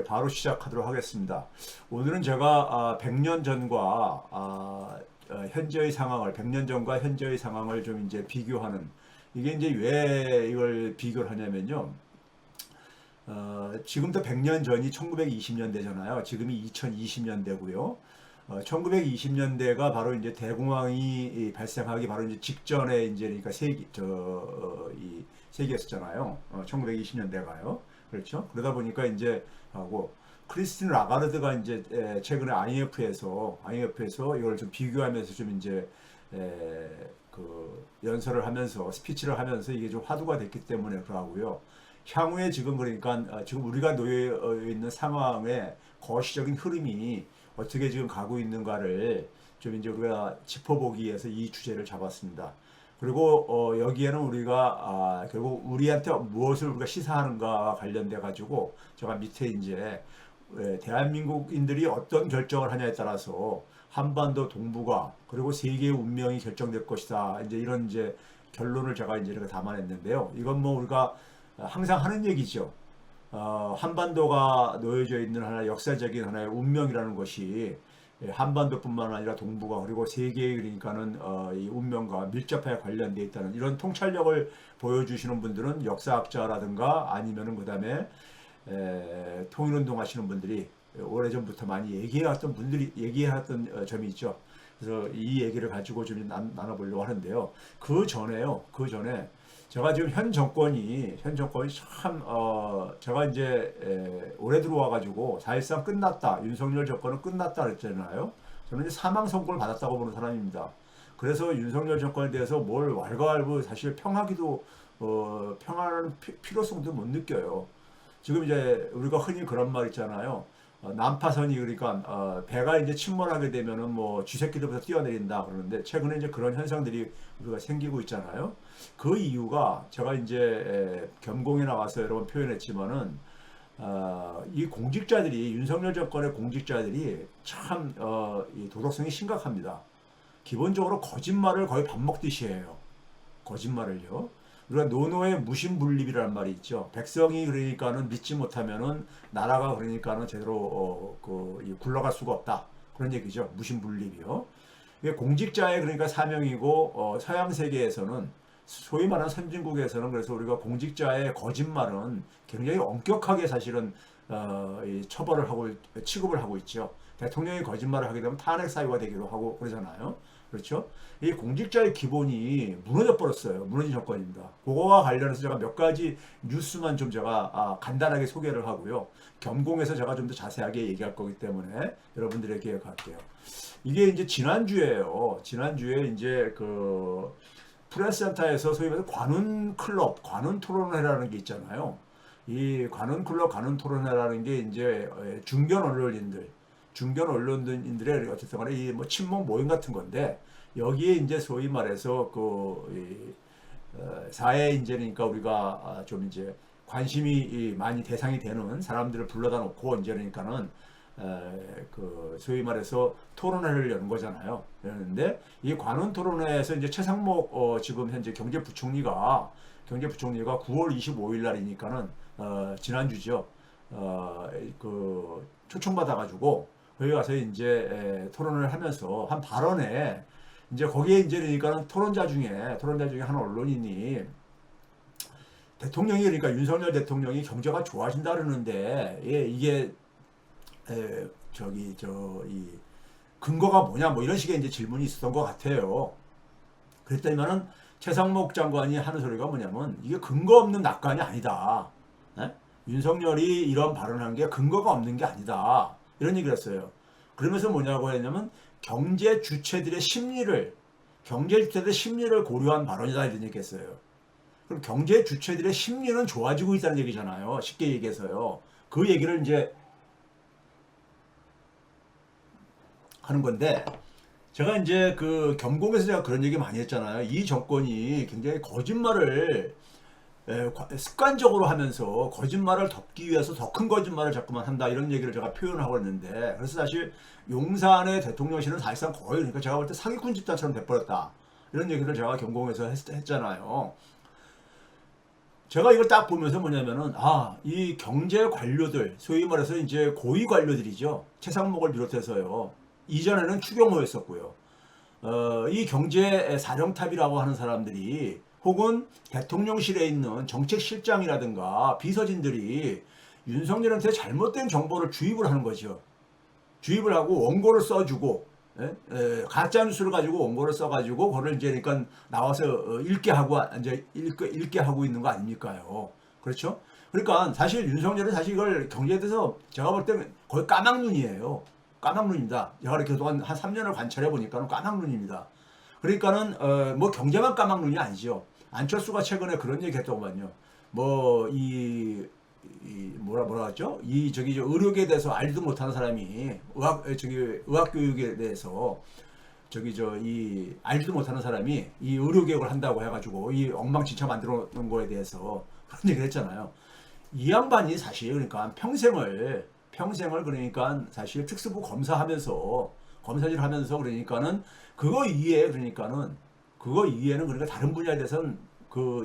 바로 시작하도록 하겠습니다. 오늘은 제가 100년 전과 현재의 상황을 100년 전과 현재의 상황을 좀 이제 비교하는 이게 이제 왜 이걸 비교를 하냐면요. 지금부터 100년 전이 1920년대잖아요. 지금이 2020년대고요. 1920년대가 바로 이제 대공황이 발생하기 바로 이제 직전에 이제 그러니까 이 세계였었잖아요. 1920년대가요. 그렇죠. 그러다 보니까 이제 하고 크리스틴 라가르드가 이제 최근에 IMF에서 이걸 좀 비교하면서 좀 이제 그 연설을 하면서 스피치를 하면서 이게 좀 화두가 됐기 때문에 그러고요. 향후에 지금 그러니까 지금 우리가 놓여 있는 상황의 거시적인 흐름이 어떻게 지금 가고 있는가를 좀 이제 우리가 짚어보기 위해서 이 주제를 잡았습니다. 그리고 여기에는 우리가 결국 우리한테 무엇을 우리가 시사하는가와 관련돼 가지고 제가 밑에 이제 대한민국인들이 어떤 결정을 하냐에 따라서 한반도 동북아 그리고 세계의 운명이 결정될 것이다. 이제 이런 이제 결론을 제가 이제 이렇게 담아냈는데요. 이건 뭐 우리가 항상 하는 얘기죠. 한반도가 놓여져 있는 하나의 역사적인 하나의 운명이라는 것이 한반도뿐만 아니라 동북아 그리고 세계의 그러니까는 이 운명과 밀접하게 관련되어 있다는 이런 통찰력을 보여주시는 분들은 역사학자라든가 아니면은 그다음에 통일운동 하시는 분들이 오래전부터 많이 얘기해왔던 분들이 얘기해왔던 점이 있죠. 그래서 이 얘기를 가지고 좀 나눠보려고 하는데요. 그 전에 제가 지금 현 정권이 참 제가 이제 올해 들어와가지고 사실상 끝났다. 윤석열 정권은 끝났다 그랬잖아요. 저는 이제 사망 선고를 받았다고 보는 사람입니다. 그래서 윤석열 정권에 대해서 뭘 왈가왈부 사실 평하기도 평하는 필요성도 못 느껴요. 지금 이제 우리가 흔히 그런 말 있잖아요. 난파선이 그러니까 배가 이제 침몰하게 되면은 뭐 쥐새끼들부터 뛰어내린다 그러는데 최근에 이제 그런 현상들이 우리가 생기고 있잖아요. 그 이유가 제가 이제 겸공에 나와서 여러 번 표현했지만은 이 공직자들이 윤석열 정권의 공직자들이 참 이 도덕성이 심각합니다. 기본적으로 거짓말을 거의 밥 먹듯이 해요. 거짓말을요. 우리가 노노의 무신분립이라는 말이 있죠. 백성이 그러니까는 믿지 못하면은 나라가 그러니까는 제대로 굴러갈 수가 없다. 그런 얘기죠. 무신분립이요. 이게 공직자의 그러니까 사명이고 서양 세계에서는 소위 말하는 선진국에서는 그래서 우리가 공직자의 거짓말은 굉장히 엄격하게 사실은 처벌을 하고 취급을 하고 있죠. 대통령이 거짓말을 하게 되면 탄핵 사유가 되기도 하고 그러잖아요. 그렇죠? 이 공직자의 기본이 무너져 버렸어요. 무너진 정권입니다. 그거와 관련해서 제가 몇 가지 뉴스만 좀 제가 간단하게 소개를 하고요. 겸공해서 제가 좀 더 자세하게 얘기할 거기 때문에 여러분들에게 갈게요. 이게 이제 지난주에요. 지난주에 이제 그 프레스센터에서 소위 말해서 관훈 클럽, 관훈 토론회라는 게 있잖아요. 이 관훈 클럽, 관훈 토론회라는 게 이제 중견 언론인들의 어쨌든 간에 이 뭐 친목 모임 같은 건데 여기에 이제 소위 말해서 사회 이제니까 우리가 좀 이제 관심이 많이 대상이 되는 사람들을 불러다 놓고 이제 그러니까는 그 소위 말해서 토론회를 여는 거잖아요. 그런데 이 관훈 토론회에서 이제 최상목 지금 현재 경제부총리가 9월 25일 날이니까는 지난주죠. 그 초청받아가지고 거기 가서 이제 토론을 하면서 한 발언에 이제 거기에 이제 그러니까는 토론자 중에 한 언론인이 대통령이 그러니까 윤석열 대통령이 경제가 좋아진다 그러는데 이게 이 근거가 뭐냐 뭐 이런 식의 이제 질문이 있었던 것 같아요. 그랬더니만은 최상목 장관이 하는 소리가 뭐냐면 이게 근거 없는 낙관이 아니다. 네? 윤석열이 이런 발언한 게 근거가 없는 게 아니다. 이런 얘기를 했어요. 그러면서 뭐냐고 했냐면 경제 주체들의 심리를 고려한 발언이다 이런 얘기했어요. 그럼 경제 주체들의 심리는 좋아지고 있다는 얘기잖아요. 쉽게 얘기해서요. 그 얘기를 이제 하는 건데 제가 이제 그 겸공에서 제가 그런 얘기 많이 했잖아요. 이 정권이 굉장히 거짓말을 습관적으로 하면서 거짓말을 덮기 위해서 더 큰 거짓말을 자꾸만 한다 이런 얘기를 제가 표현하고 있는데 그래서 사실 용산의 대통령실은 사실상 거의 그러니까 제가 볼 때 사기꾼 집단처럼 돼버렸다 이런 얘기를 제가 겸공에서 했잖아요. 제가 이걸 딱 보면서 뭐냐면은, 이 경제 관료들, 소위 말해서 이제 고위 관료들이죠. 최상목을 비롯해서요. 이전에는 추경호였었고요. 이 경제 사령탑이라고 하는 사람들이 혹은 대통령실에 있는 정책실장이라든가 비서진들이 윤석열한테 잘못된 정보를 주입을 하는 거죠. 주입을 하고 원고를 써주고, 가짜 뉴스를 가지고 원고를 써가지고 그걸 이제 그러니까 나와서 읽게 하고 이제 읽게 하고 있는 거 아닙니까요? 그렇죠? 그러니까 사실 윤석열은 사실 이걸 경제에 대해서 제가 볼 때는 거의 까막눈이에요. 까막눈입니다. 제가 이렇게 그동안 한 3년을 관찰해 보니까는 까막눈입니다. 그러니까는 뭐 경제만 까막눈이 아니죠. 안철수가 최근에 그런 얘기 했더구만요. 뭐라 하죠? 저기 의료계에 대해서 알지도 못하는 사람이 의학 교육에 대해서 알지도 못하는 사람이 이 의료개혁을 한다고 해가지고 이 엉망진창 만들어 놓은 거에 대해서 그런 얘기를 했잖아요. 이 양반이 사실 그러니까 평생을 그러니까 사실 특수부 검사질 하면서 그러니까는 그거 이외에는 그러니까 다른 분야에 대해서는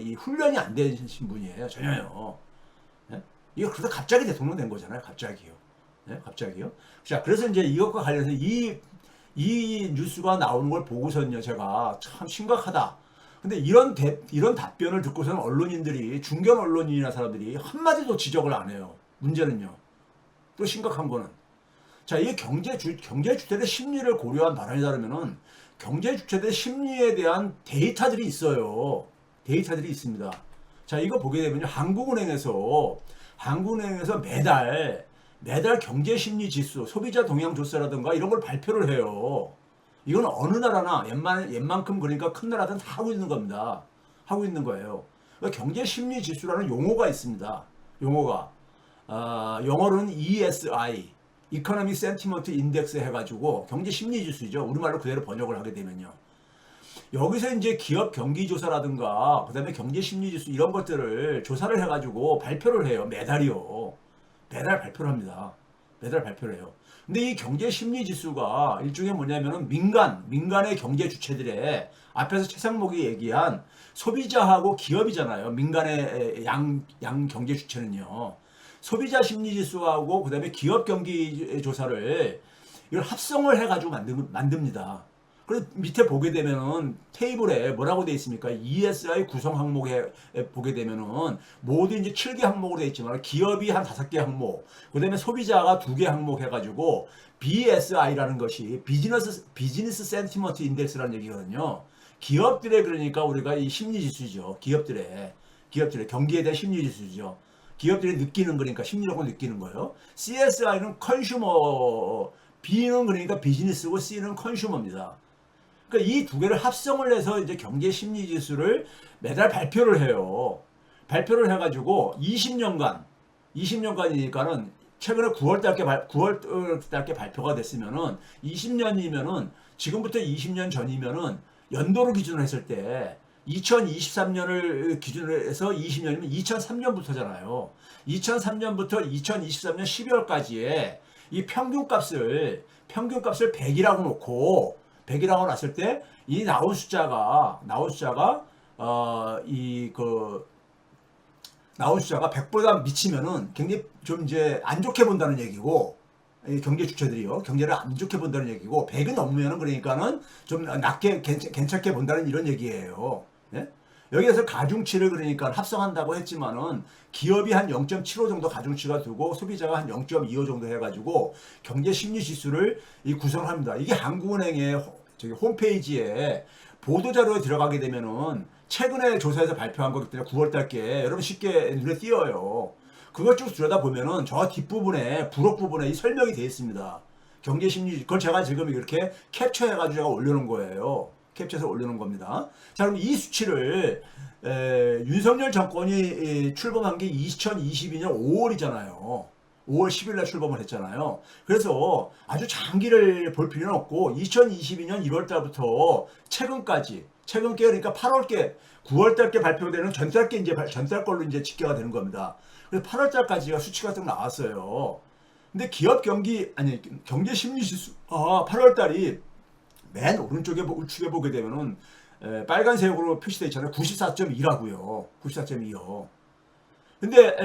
이 훈련이 안 되신 분이에요. 전혀요. 이거 그러다 갑자기 대통령 된 거잖아요. 갑자기요. 네? 갑자기요. 자, 그래서 이제 이것과 관련해서 이 뉴스가 나오는 걸 보고서는요, 제가 참 심각하다. 근데 이런 답변을 듣고서는 언론인들이, 중견 언론인이나 사람들이 한마디도 지적을 안 해요. 문제는요. 또 심각한 거는. 자, 이 경제 주체들의 심리를 고려한 발언이다면은 경제 주체들의 심리에 대한 데이터들이 있어요. 데이터들이 있습니다. 자, 이거 보게 되면요. 한국은행에서 매달 경제 심리 지수, 소비자 동향 조사라든가 이런 걸 발표를 해요. 이건 어느 나라나 웬만큼 그러니까 큰 나라들은 다 하고 있는 겁니다. 하고 있는 거예요. 그러니까 경제 심리 지수라는 용어가 있습니다. 영어로는 ESI, Economic Sentiment Index 해가지고 경제 심리 지수죠. 우리말로 그대로 번역을 하게 되면요. 여기서 이제 기업 경기 조사라든가 그다음에 경제 심리 지수 이런 것들을 조사를 해가지고 발표를 해요. 매달이요. 매달 발표를 합니다. 매달 발표를 해요. 근데 이 경제 심리 지수가 일종의 뭐냐면은 민간의 경제 주체들의 앞에서 최상목이 얘기한 소비자하고 기업이잖아요. 민간의 양 경제 주체는요. 소비자 심리 지수하고 그다음에 기업 경기 조사를 이걸 합성을 해가지고 만듭니다. 그래서 밑에 보게 되면은 테이블에 뭐라고 되어 있습니까? ESI 구성 항목에 보게 되면은 모두 이제 7개 항목으로 되어 있지만 기업이 한 5개 항목, 그 다음에 소비자가 2개 항목 해가지고 BSI라는 것이 비즈니스 센티먼트 인덱스라는 얘기거든요. 기업들의 그러니까 우리가 이 심리 지수죠. 기업들의 경기에 대한 심리 지수죠. 기업들이 느끼는 거니까 심리적으로 느끼는 거예요. CSI는 컨슈머, B는 그러니까 비즈니스고 C는 컨슈머입니다. 그러니까 이 두 개를 합성을 해서 이제 경제 심리 지수를 매달 발표를 해요. 발표를 해가지고 20년간이니까는 최근에 9월 달께 발표가 됐으면은 20년이면은 지금부터 20년 전이면은 연도를 기준으로 했을 때 2023년을 기준으로 해서 20년이면 2003년부터잖아요. 2003년부터 2023년 12월까지의 이 평균값을 100이라고 놓고 100이라고 놨을 때 이 나온 숫자가 나온 숫자가 100보다 미치면은 굉장히 좀 이제 안 좋게 본다는 얘기고, 경제 주체들이요. 경제를 안 좋게 본다는 얘기고, 100이 넘으면은 그러니까는 좀 낮게 괜찮게 본다는 이런 얘기예요. 예? 여기에서 가중치를 그러니까 합성한다고 했지만은 기업이 한 0.75 정도 가중치가 두고 소비자가 한 0.25 정도 해가지고 경제 심리 지수를 구성을 합니다. 이게 한국은행의 홈페이지에 보도자료에 들어가게 되면은 최근에 조사해서 발표한 거기 때문에 9월 달께 여러분 쉽게 눈에 띄어요. 그걸 쭉 들여다보면은 저 뒷부분에 부록 부분에 이 설명이 되어 있습니다. 경제 심리, 그걸 제가 지금 이렇게 캡처해가지고 제가 올려놓은 거예요. 캡처해서 올려놓은 겁니다. 자, 그럼 이 수치를 윤석열 정권이 출범한 게 2022년 5월이잖아요. 5월 10일 날 출범을 했잖아요. 그래서 아주 장기를 볼 필요는 없고 2022년 1월 달부터 최근께 그러니까 9월 달께 발표되는 전달 걸로 이제 집계가 되는 겁니다. 그래서 8월 달까지가 수치가 좀 나왔어요. 근데 경제 심리 지수 8월 달이 맨 오른쪽에 우측에 보게 되면은 빨간색으로 표시되어 있잖아요. 94.2라고요. 94.2요. 근데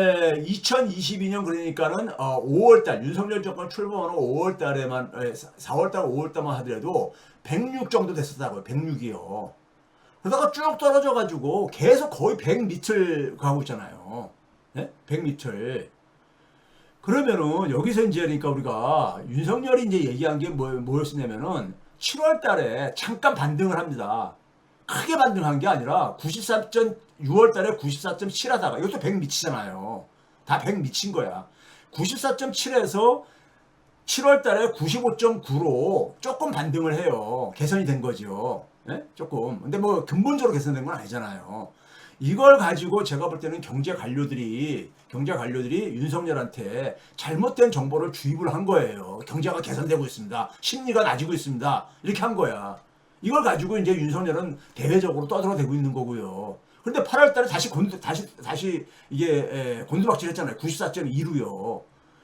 2022년 그러니까는 5월달 윤석열 정권 출범하는 5월달에만 4월달 5월달만 하더라도 106 정도 됐었다고요. 106이요. 그러다가 쭉 떨어져 가지고 계속 거의 100 밑을 가고 있잖아요. 네? 100 밑을. 그러면은 여기서 이제 그러니까 우리가 윤석열이 이제 얘기한 게 뭐였냐면은 7월 달에 잠깐 반등을 합니다. 크게 반등한 게 아니라 6월 달에 94.7 하다가 이것도 100 미치잖아요. 다 100 미친 거야. 94.7에서 7월 달에 95.9로 조금 반등을 해요. 개선이 된 거죠. 네? 조금. 근데 뭐 근본적으로 개선된 건 아니잖아요. 이걸 가지고 제가 볼 때는 경제 관료들이 윤석열한테 잘못된 정보를 주입을 한 거예요. 경제가 개선되고 있습니다. 심리가 나아지고 있습니다. 이렇게 한 거야. 이걸 가지고 이제 윤석열은 대외적으로 떠들어대고 있는 거고요. 그런데 8월 달에 다시 이게 곤두박질했잖아요. 94.2로요.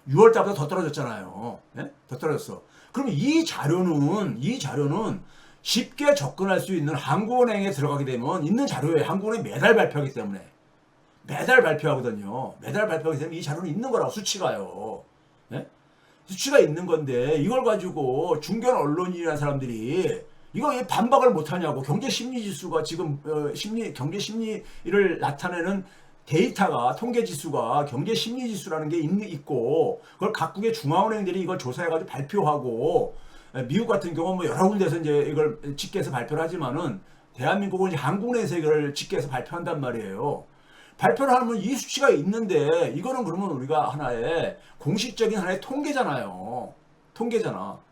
6월 달보다 더 떨어졌잖아요. 네? 더 떨어졌어. 그러면 이 자료는 쉽게 접근할 수 있는 한국은행에 들어가게 되면 있는 자료예요. 한국은행이 매달 발표하기 때문에. 매달 발표하거든요. 매달 발표하기 때문에 이 자료는 있는 거라고 수치가요. 네? 수치가 있는 건데 이걸 가지고 중견 언론인이라는 사람들이 이거 왜 반박을 못하냐고. 경제 심리 지수가 지금 경제 심리를 나타내는 데이터가 통계 지수가 경제 심리 지수라는 게 있고 그걸 각국의 중앙은행들이 이걸 조사해가지고 발표하고 미국 같은 경우 뭐 여러 군데서 이제 이걸 집계해서 발표를 하지만은 대한민국은 이제 한국내에서 이걸 집계해서 발표한단 말이에요. 발표를 하면 이 수치가 있는데 이거는 그러면 우리가 하나의 공식적인 하나의 통계잖아요. 통계잖아.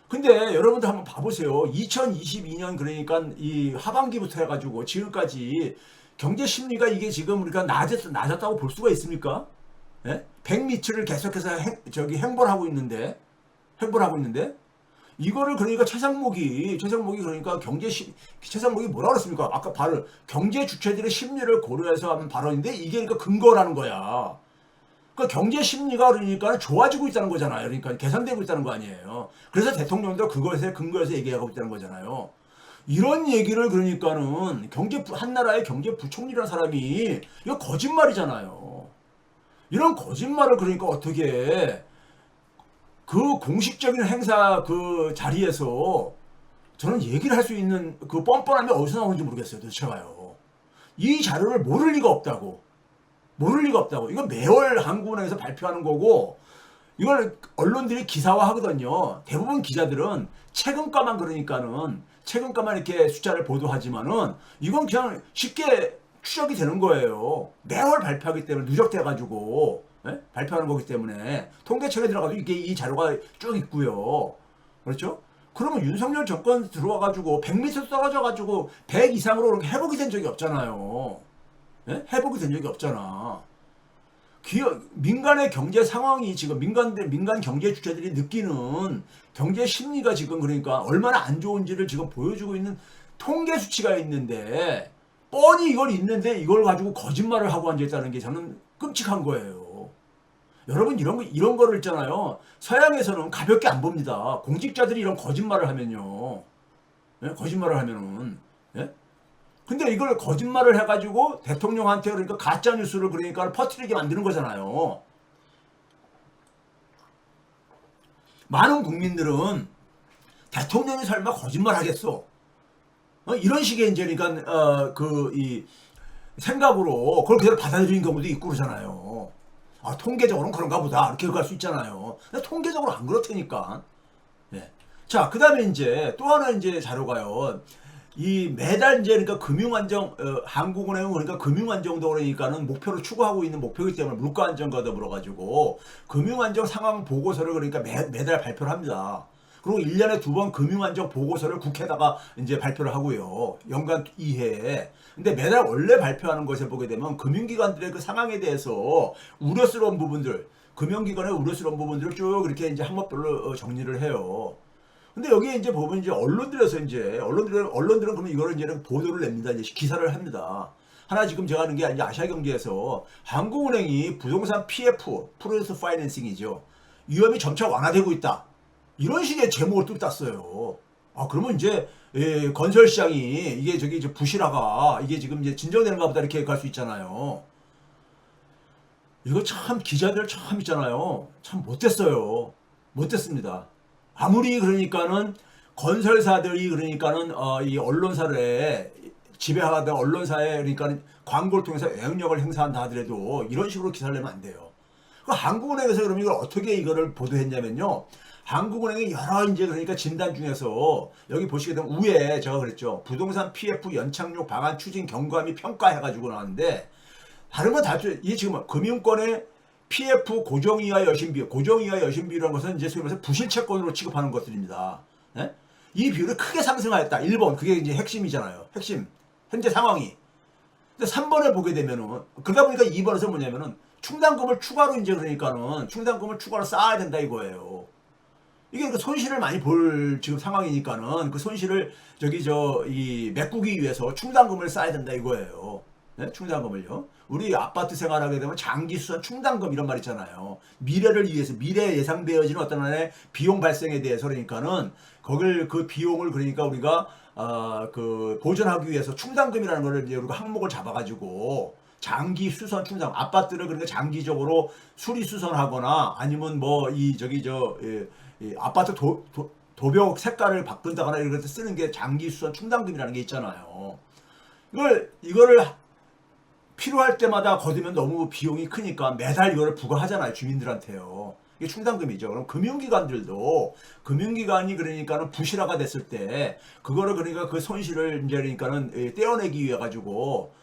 근데 여러분들 한번 봐보세요. 2022년 그러니까 이 하반기부터 해가지고 지금까지 경제 심리가 이게 지금 우리가 낮았다고 볼 수가 있습니까? 예? 100미터를 계속해서 횡보하고 있는데 이거를 그러니까 최상목이 그러니까 최상목이 뭐라 그랬습니까? 아까 바로 경제 주체들의 심리를 고려해서 하는 발언인데 이게 그러니까 근거라는 거야. 그러니까 경제 심리가 그러니까 좋아지고 있다는 거잖아요. 그러니까 개선되고 있다는 거 아니에요. 그래서 대통령도 그것에 근거해서 얘기하고 있다는 거잖아요. 이런 얘기를 그러니까는 한 나라의 경제부총리라는 사람이 이거 거짓말이잖아요. 이런 거짓말을 그러니까 어떻게 그 공식적인 행사 그 자리에서 저는 얘기를 할 수 있는 그 뻔뻔함이 어디서 나오는지 모르겠어요. 도대체가요. 이 자료를 모를 리가 없다고. 이거 매월 한국은행에서 발표하는 거고 이걸 언론들이 기사화하거든요. 대부분 기자들은 최근가만 이렇게 숫자를 보도하지만은 이건 그냥 쉽게 추적이 되는 거예요. 매월 발표하기 때문에 누적돼가지고 발표하는 거기 때문에 통계청에 들어가도 이 자료가 쭉 있고요. 그렇죠? 그러면 윤석열 정권 들어와가지고 100m 떨어져가지고 100 이상으로 회복이 된 적이 없잖아요. 회복이 된 적이 없잖아. 민간의 경제 상황이 지금 민간 경제 주체들이 느끼는 경제 심리가 지금 그러니까 얼마나 안 좋은지를 지금 보여주고 있는 통계 수치가 있는데 뻔히 있는데 이걸 가지고 거짓말을 하고 앉아있다는 게 저는 끔찍한 거예요. 여러분 이런 거를 있잖아요. 서양에서는 가볍게 안 봅니다. 공직자들이 이런 거짓말을 하면요. 거짓말을 하면은 근데 이걸 거짓말을 해가지고 대통령한테 그러니까 가짜 뉴스를 그러니까 퍼뜨리게 만드는 거잖아요. 많은 국민들은 대통령이 설마 거짓말 하겠어? 이런 식의 이제 그러니까 이 생각으로 그걸 그대로 받아들이는 경우도 있고 그러잖아요. 통계적으로는 그런가 보다 이렇게 갈 수 있잖아요. 근데 통계적으로 안 그렇다니까. 예. 자, 그다음에 이제 또 하나 이제 자료가요. 이 매달 이제 그러니까 금융안정 한국은행은 그러니까 금융안정도 그러니까는 목표로 추구하고 있는 목표이기 때문에 물가 안정과 더불어 가지고 금융안정 상황 보고서를 그러니까 매달 발표를 합니다. 그리고 1년에 2번 금융안정 보고서를 국회에다가 이제 발표를 하고요. 연간 2회. 근데 매달 원래 발표하는 것을 보게 되면 금융기관들의 그 상황에 대해서 우려스러운 부분들, 금융기관의 우려스러운 부분들을 쭉 이렇게 이제 항목별로 정리를 해요. 근데 여기에 이제 보면 이제 언론들은 그러면 이거를 이제 보도를 냅니다. 이제 기사를 합니다. 하나 지금 제가 하는 게 이제 아시아경제에서 한국은행이 부동산 PF, 프로젝트 파이낸싱이죠. 위험이 점차 완화되고 있다. 이런 식의 제목을 뚝 땄어요. 그러면 이제 건설 시장이 이게 이제 부실화가 이게 지금 이제 진정되는가 보다 이렇게 갈 수 있잖아요. 이거 참 기자들 참 있잖아요. 참 못됐어요. 못됐습니다. 아무리 그러니까는 건설사들이 그러니까는 이 언론사를 지배하다 언론사에 그러니까 광고를 통해서 영향력을 행사한다 하더라도 이런 식으로 기사를 내면 안 돼요. 그 한국은행에서 그럼 이걸 어떻게 이거를 보도했냐면요. 한국은행의 여러 이제 그러니까 진단 중에서 여기 보시게 되면 우에 제가 그랬죠. 부동산 PF 연착륙 방안 추진 경과 및 평가해가지고 나왔는데 다른 건 다, 이게 지금 금융권의 PF 고정이하 여신비율, 고정이하 여신비율이라는 것은 이제 소위 말해서 부실채권으로 취급하는 것들입니다. 예? 이 비율이 크게 상승하였다. 1번, 그게 이제 핵심이잖아요. 핵심. 현재 상황이. 근데 3번에 보게 되면은, 그러다 보니까 2번에서 뭐냐면은, 충당금을 추가로 이제 그러니까는, 충당금을 추가로 쌓아야 된다 이거예요. 이게 그 손실을 많이 볼 지금 상황이니까는, 그 손실을 이 메꾸기 위해서 충당금을 쌓아야 된다 이거예요. 네? 충당금을요. 우리 아파트 생활하게 되면 장기수선 충당금 이런 말 있잖아요. 미래를 위해서 미래에 예상되어지는 어떤 하나의 비용 발생에 대해서 그러니까는 거길 그 비용을 그러니까 우리가 그 보전하기 위해서 충당금이라는 거를 이제 우리가 항목을 잡아가지고 장기 수선 충당 아파트를 그러니까 장기적으로 수리 수선하거나 아니면 뭐 이 이 아파트 도벽 색깔을 바꾼다거나 이런 것을 쓰는 게 장기 수선 충당금이라는 게 있잖아요. 이거를 필요할 때마다 거두면 너무 비용이 크니까 매달 이거를 부과하잖아요. 주민들한테요. 이게 충당금이죠. 그럼 금융기관들도 금융기관이 그러니까는 부실화가 됐을 때 그거를 그러니까 그 손실을 이제 그러니까는 떼어내기 위해 가지고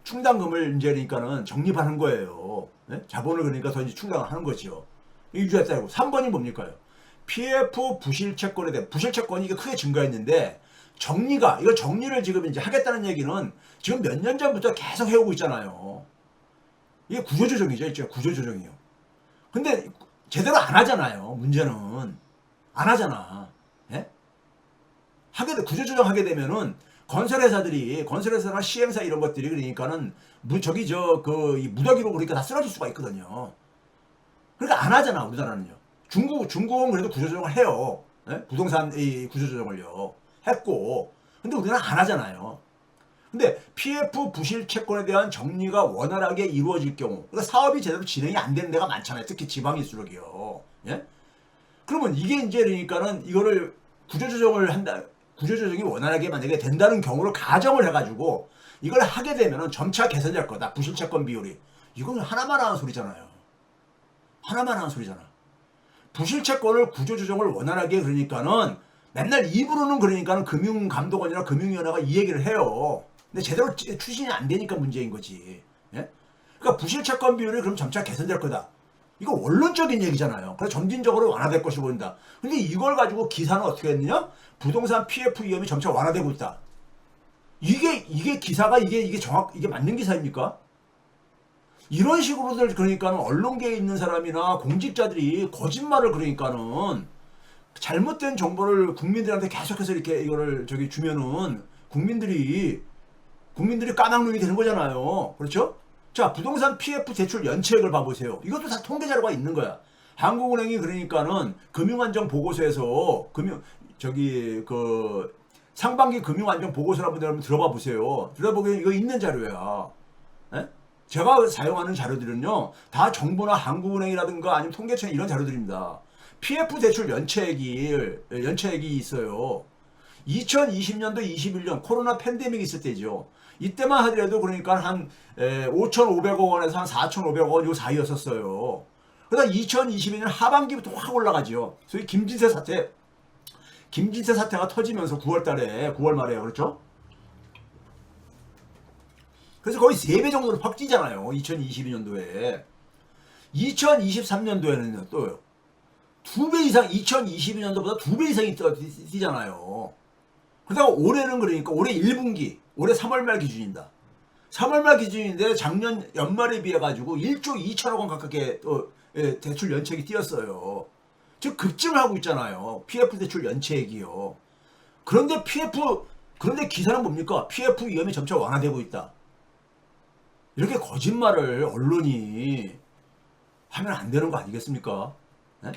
충당금을 이제 그러니까는 적립하는 거예요. 네? 자본을 그러니까 더 이제 충당을 하는 거죠. 유지했다고. 3번이 뭡니까요? PF 부실채권에 대한 부실채권이 이게 크게 증가했는데 이거 정리를 지금 이제 하겠다는 얘기는 지금 몇 년 전부터 계속 해오고 있잖아요. 이게 구조조정이죠. 일종의 구조조정이요. 근데 제대로 안 하잖아요. 문제는. 안 하잖아. 예? 구조조정 하게 되면은 건설회사나 시행사 이런 것들이 그러니까는 이 무더기로 그러니까 다 쓰러질 수가 있거든요. 그러니까 안 하잖아. 우리나라는요. 중국은 그래도 구조조정을 해요. 예? 부동산 이 구조조정을요. 했고 근데 우리는 안 하잖아요. 근데 PF 부실 채권에 대한 정리가 원활하게 이루어질 경우 그러니까 사업이 제대로 진행이 안 되는 데가 많잖아요. 특히 지방일수록이요. 예? 그러면 이게 이제 그러니까는 이거를 구조조정이 원활하게 만약에 된다는 경우를 가정을 해가지고 이걸 하게 되면은 점차 개선될 거다. 부실 채권 비율이. 이건 하나만 하는 소리잖아요. 하나만 하는 소리잖아. 부실 채권을 구조조정을 원활하게 그러니까는 맨날 입으로는 그러니까는 금융감독원이나 금융위원회가 이 얘기를 해요. 근데 제대로 추진이 안 되니까 문제인 거지. 예? 그러니까 부실채권 비율이 그럼 점차 개선될 거다. 이거 원론적인 얘기잖아요. 그래서 점진적으로 완화될 것이 보인다. 근데 이걸 가지고 기사는 어떻게 했느냐? 부동산 PF 위험이 점차 완화되고 있다. 이게 기사가 이게 맞는 기사입니까? 이런 식으로들 그러니까는 언론계에 있는 사람이나 공직자들이 거짓말을 그러니까는 잘못된 정보를 국민들한테 계속해서 이렇게 이거를 주면은 국민들이 까막눈이 되는 거잖아요. 그렇죠? 자, 부동산 PF 대출 연체액을 봐보세요. 이것도 다 통계 자료가 있는 거야. 한국은행이 그러니까는 금융안정 보고서에서 상반기 금융안정 보고서를 한번 들어봐 보세요. 들어보면 이거 있는 자료야. 에? 제가 사용하는 자료들은요, 다 정부나 한국은행이라든가 아니면 통계청 이런 자료들입니다. PF 대출 연체액이 있어요. 2020년도 21년 코로나 팬데믹 있을 때죠. 이때만 하더라도 그러니까 한 5,500억 원에서 한 4,500억 원 요 사이였었어요. 그러다 2022년 하반기부터 확 올라가죠. 소위 김진세 사태가 터지면서 9월 말에 그렇죠? 그래서 거의 3배 정도로 확 뛰잖아요. 2022년도에. 2023년도에는요, 또요. 2배 이상, 2022년도보다 2배 이상이 뛰잖아요. 그러다가 올해는 그러니까 올해 1분기, 올해 3월 말 기준입니다. 3월 말 기준인데 작년 연말에 비해 가지고 1조 2천억 원 가깝게 대출 연체액이 뛰었어요. 즉 급증을 하고 있잖아요. PF 대출 연체액이요. 그런데 기사는 뭡니까? PF 위험이 점차 완화되고 있다. 이렇게 거짓말을 언론이 하면 안 되는 거 아니겠습니까? 네?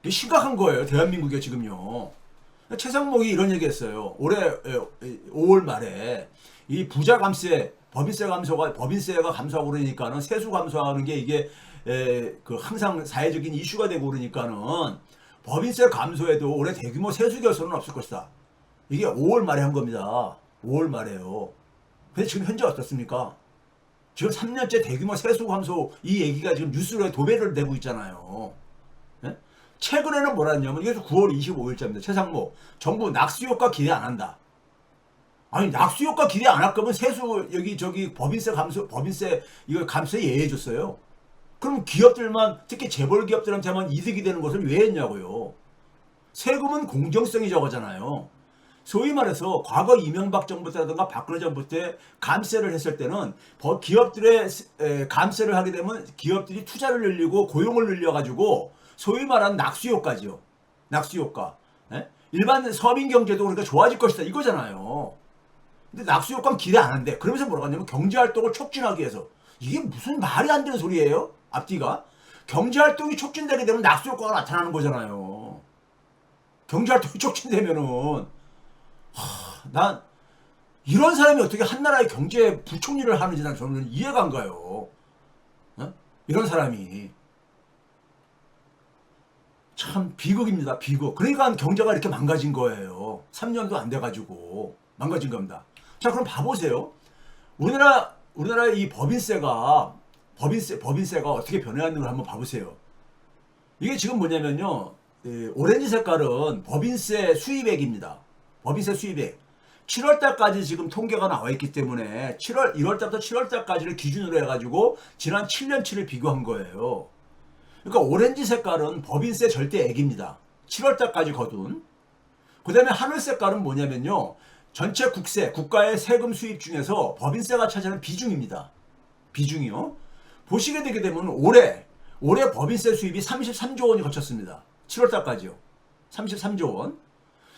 이게 심각한 거예요. 대한민국에 지금요. 최상목이 이런 얘기했어요. 올해 5월 말에 이 부자 감세, 법인세가 감소하고 그러니까는 세수 감소하는 게 이게 그 항상 사회적인 이슈가 되고 그러니까는 법인세 감소에도 올해 대규모 세수 결손은 없을 것이다. 이게 5월 말에 한 겁니다. 5월 말에요. 근데 지금 현재 어떻습니까? 지금 3년째 대규모 세수 감소 이 얘기가 지금 뉴스로 도배를 되고 있잖아요. 예? 최근에는 뭐라 했냐면 이게 9월 25일자입니다. 최상목 정부 낙수 효과 기대 안 한다. 아니 낙수 효과 기대 안 할 거면 세수 여기 저기 법인세 감소 법인세 이거 감소에 예외 줬어요. 그럼 기업들만 특히 재벌 기업들한테만 이득이 되는 것을 왜 했냐고요. 세금은 공정성이 적어잖아요. 소위 말해서 과거 이명박 정부 때라든가 박근혜 정부 때 감세를 했을 때는 기업들의 감세를 하게 되면 기업들이 투자를 늘리고 고용을 늘려가지고 소위 말하는 낙수효과죠. 낙수효과. 일반 서민 경제도 그러니까 좋아질 것이다 이거잖아요. 근데 낙수효과는 기대 안 한대. 그러면서 뭐라고 하냐면 경제활동을 촉진하기 위해서. 이게 무슨 말이 안 되는 소리예요? 앞뒤가. 경제활동이 촉진되게 되면 낙수효과가 나타나는 거잖아요. 경제활동이 촉진되면은 난 이런 사람이 어떻게 한 나라의 경제 부총리를 하는지 난 저는 이해가 안 가요. 이런 사람이 참 비극입니다. 비극. 그러니까 경제가 이렇게 망가진 거예요. 3년도 안 돼가지고 망가진 겁니다. 자 그럼 봐보세요. 우리나라 이 법인세가 어떻게 변해왔는 걸 한번 봐보세요. 이게 지금 뭐냐면요. 오렌지 색깔은 법인세 수입액입니다. 법인세 수입액. 7월달까지 지금 통계가 나와 있기 때문에 1월달부터 7월달까지를 기준으로 해가지고 지난 7년치를 비교한 거예요. 그러니까 오렌지 색깔은 법인세 절대액입니다. 7월달까지 거둔. 그 다음에 하늘 색깔은 뭐냐면요. 전체 국가의 세금 수입 중에서 법인세가 차지하는 비중입니다. 비중이요. 보시게 되게 되면 올해 법인세 수입이 33조 원이 거쳤습니다. 7월달까지요. 33조 원.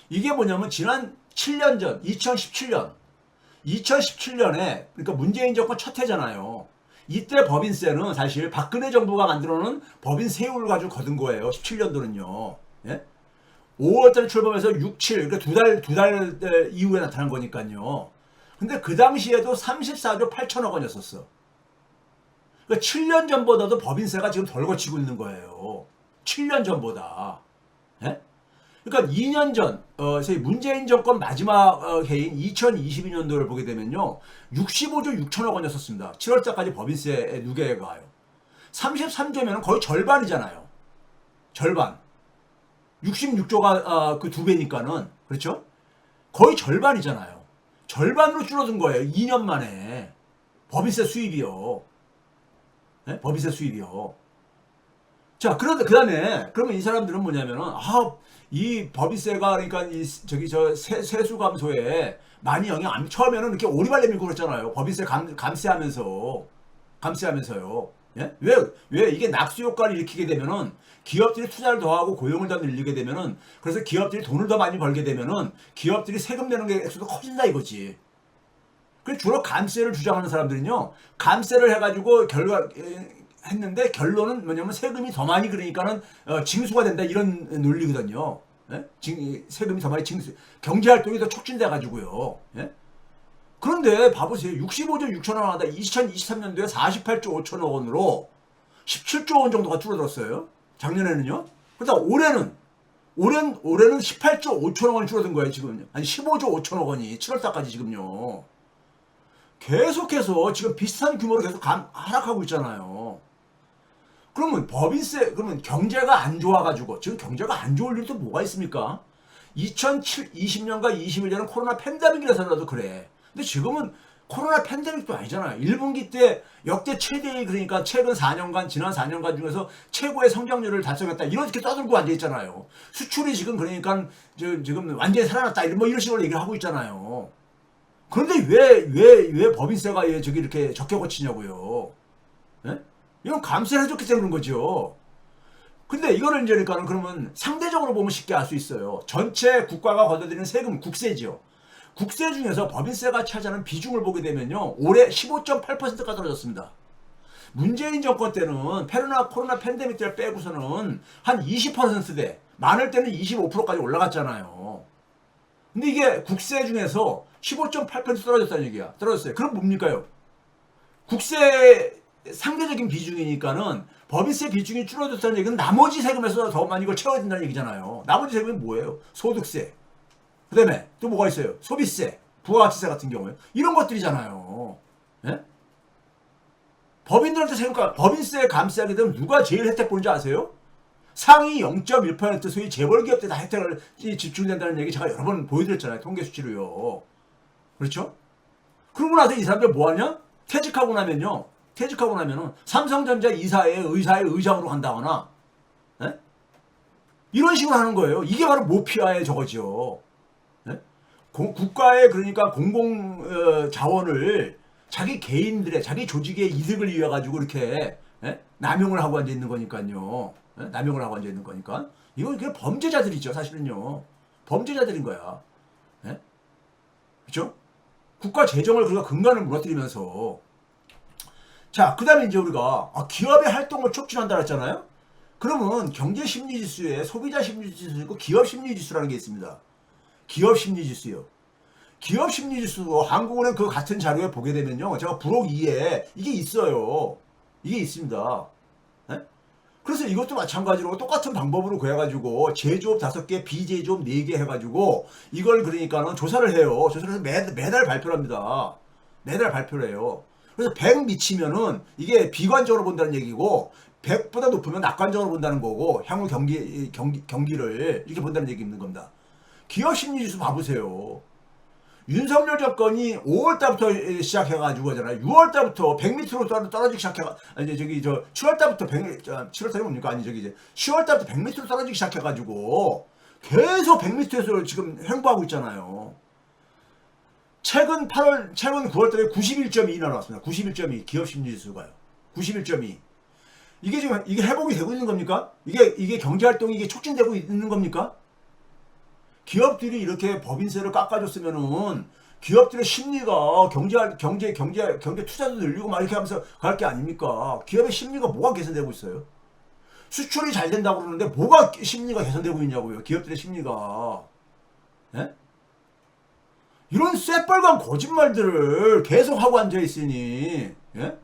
이게 뭐냐면 지난 7년 전 2017년에 그러니까 문재인 정권 첫 해잖아요. 이때 법인세는 사실 박근혜 정부가 만들어놓은 법인세율을 가지고 거둔 거예요. 17년도는요. 예? 5월달에 출범해서 6, 7 그러니까 두 달 이후에 나타난 거니까요. 근데 그 당시에도 34조 8천억 원이었었어. 그러니까 7년 전보다도 법인세가 지금 덜 거치고 있는 거예요. 7년 전보다. 예? 그러니까 2년 전, 문재인 정권 마지막 해인 2022년도를 보게 되면요. 65조 6천억 원이었었습니다. 7월달까지 법인세 누계가 가요. 33조면 거의 절반이잖아요. 절반. 66조가 그 두 배니까는 그렇죠? 거의 절반이잖아요. 절반으로 줄어든 거예요. 2년 만에. 법인세 수입이요. 네? 법인세 수입이요. 자, 그런데 그다음에 그러면 이 사람들은 뭐냐면은 이 법인세가 그러니까 세수 감소에 많이 영향 처음에는 이렇게 오리발 내밀고 그랬잖아요. 법인세 감세하면서요. 예? 왜 이게 낙수 효과를 일으키게 되면은 기업들이 투자를 더 하고 고용을 더 늘리게 되면은 그래서 기업들이 돈을 더 많이 벌게 되면은 기업들이 세금 내는 게 액수도 커진다 이거지. 그 주로 감세를 주장하는 사람들은요. 감세를 해가지고 했는데 결론은 뭐냐면 세금이 더 많이 그러니까는 징수가 된다 이런 논리거든요. 예? 세금이 더 많이 징수, 경제활동이 더 촉진돼 가지고요. 예? 그런데 봐보세요. 65조 6천억 원 하다 2023년도에 48조 5천억 원으로 17조 원 정도가 줄어들었어요. 작년에는요. 그러다 올해는 18조 5천억 원이 줄어든 거예요. 지금 아니 15조 5천억 원이 7월달까지 지금요. 계속해서 지금 비슷한 규모로 계속 하락하고 있잖아요. 그러면 그러면 경제가 안 좋아가지고, 지금 경제가 안 좋을 일도 뭐가 있습니까? 2020년과 21년은 코로나 팬데믹이라서라도 그래. 근데 지금은 코로나 팬데믹도 아니잖아요. 1분기 때 역대 최대의 그러니까 최근 4년간, 지난 4년간 중에서 최고의 성장률을 달성했다. 이렇게 떠들고 앉아있잖아요. 수출이 지금 그러니까 지금 완전히 살아났다. 이런 식으로 얘기를 하고 있잖아요. 그런데 왜 법인세가 이렇게 적게 거치냐고요. 예? 이건 감세를 해줬기 때문인 거죠. 근데 이거를 이제 그러면 상대적으로 보면 쉽게 알 수 있어요. 전체 국가가 걷어들이는 세금, 국세지요. 국세 중에서 법인세가 차지하는 비중을 보게 되면요. 올해 15.8%가 떨어졌습니다. 문재인 정권 때는 코로나 팬데믹 때를 빼고서는 한 20%대, 많을 때는 25%까지 올라갔잖아요. 근데 이게 국세 중에서 15.8% 떨어졌다는 얘기야. 떨어졌어요. 그럼 뭡니까요? 국세 상대적인 비중이니까는 법인세 비중이 줄어들었다는 얘기는 나머지 세금에서 더 많이 이걸 채워야 된다는 얘기잖아요. 나머지 세금이 뭐예요? 소득세. 그 다음에 또 뭐가 있어요? 소비세, 부가가치세 같은 경우에. 이런 것들이잖아요. 예? 법인들한테 법인세 감세하게 되면 누가 제일 혜택 보는지 아세요? 상위 0.1% 소위 재벌기업들 다 혜택을 집중된다는 얘기 제가 여러 번 보여드렸잖아요. 통계 수치로요. 그렇죠? 그러고 나서 이 사람들 뭐 하냐? 퇴직하고 나면은 삼성전자 이사의 의장으로 간다거나, 예? 이런 식으로 하는 거예요. 이게 바로 모피아의 저거죠. 예? 국가의 그러니까 공공 자원을 자기 개인들의 자기 조직의 이득을 위해 가지고 이렇게, 예? 남용을 하고 앉아 있는 거니까요. 예? 남용을 하고 앉아 있는 거니까 이건 그냥 범죄자들이죠. 사실은요. 범죄자들인 거야. 예? 그렇죠? 국가 재정을 그러니까 근간을 무너뜨리면서. 자, 그 다음에 이제 우리가 기업의 활동을 촉진한다 했잖아요. 그러면 경제 심리 지수에 소비자 심리 지수 있고 기업 심리 지수라는 게 있습니다. 기업 심리 지수요. 기업 심리 지수도 한국은행 그 같은 자료에 보게 되면요. 제가 부록 2에 이게 있어요. 이게 있습니다. 네? 그래서 이것도 마찬가지로 똑같은 방법으로 그래가지고 제조업 5개, 비제조업 4개 해가지고 이걸 그러니까는 조사를 해요. 조사를 해서 매달 발표를 합니다. 매달 발표를 해요. 그래서 100 미치면은 이게 비관적으로 본다는 얘기고 100보다 높으면 낙관적으로 본다는 거고 향후 경기를 이렇게 본다는 얘기 있는 겁니다. 기업 심리지수 봐보세요. 윤석열 정권이 5월달부터 시작해가지고 하잖아요. 6월달부터 100 밑으로 떨어지기 시작해가지고 이제 저기 7월달부터 7월달이 뭡니까? 아니 저기 이제 10월달부터 100 밑으로 떨어지기 시작해가지고 계속 100 밑에서 지금 횡보하고 있잖아요. 최근 9월달에 91.2 나왔습니다. 91.2 기업 심리지수가요. 91.2. 이게 지금 이게 회복이 되고 있는 겁니까? 이게 경제 활동이 이게 촉진되고 있는 겁니까? 기업들이 이렇게 법인세를 깎아줬으면은 기업들의 심리가 경제 투자도 늘리고 막 이렇게 하면서 갈 게 아닙니까? 기업의 심리가 뭐가 개선되고 있어요? 수출이 잘 된다고 그러는데 뭐가 심리가 개선되고 있냐고요? 기업들의 심리가. 예? 이런 새빨간 거짓말들을 계속 하고 앉아있으니, 예?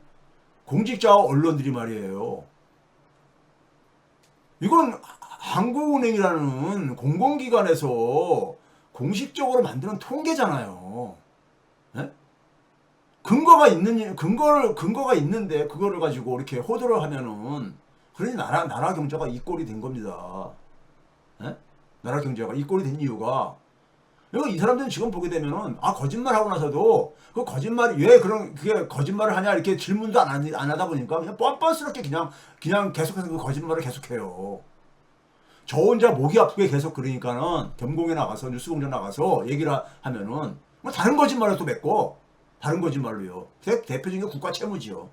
공직자와 언론들이 말이에요. 이건 한국은행이라는 공공기관에서 공식적으로 만드는 통계잖아요. 예? 근거가 있는데 그거를 가지고 이렇게 호도를 하면은 그러니 나라 경제가 이 꼴이 된 겁니다. 예? 나라 경제가 이 꼴이 된 이유가 이 사람들은 지금 보게 되면은 거짓말하고 나서도 그 거짓말이 왜 그게 거짓말을 하냐 이렇게 질문도 안 하다 보니까 그냥 뻔뻔스럽게 그냥 계속해서 그 거짓말을 계속해요. 저 혼자 목이 아프게 계속 그러니까는 겸공에 나가서 뉴스공장 나가서 얘기를 하면은 뭐 다른 거짓말을 또 맺고 다른 거짓말로요. 대표적인 게 국가 채무지요.